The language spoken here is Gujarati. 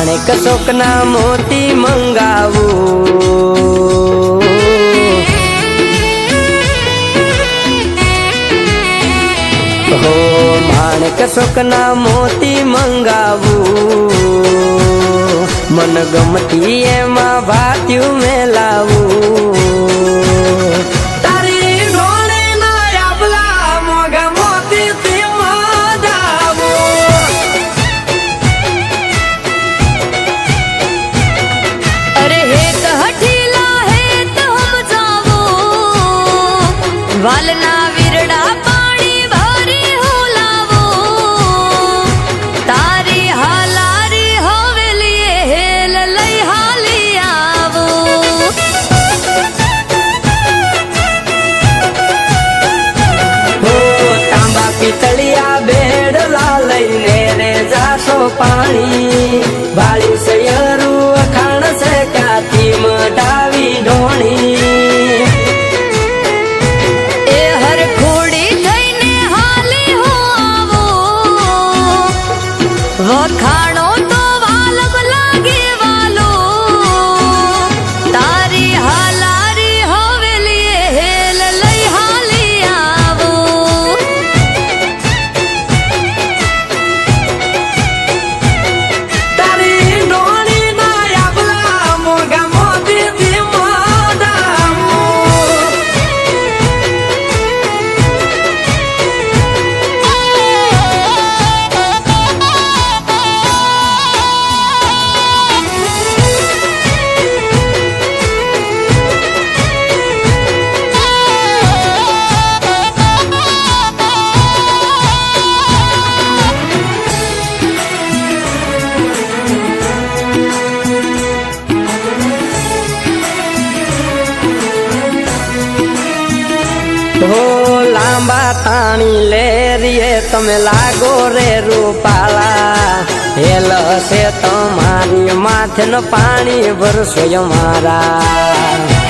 માણેક શોકના મોતી મંગાવું હો માણેક શોકના મોતી મંગાવું મન ગમતી એમાં ભાત્યું મેલાવું વાલના વીરડા પાણી ભરી હોલાવો તારી હાલારી હવેલીએ હેલ લઈ હાલી આવો હો તાંબા પિતળિયા બેડલા લઈને રે જાશો પાણી વાળી સયરું અખાણ છે ક્યાંથી મડાવી ઢોણી વખાણો તો વાલબ લાગે વાલો તારી હાલારી હવેલીએ હેલ લઈ હાલી આવો તારી ડોણી ના આબલા મોગા મોતી થી હો લાંબા તાણી લેરીએ તમે લાગો રે રૂપાલા હેલ છે તમારી માથે ન પાણી ભરશો મારા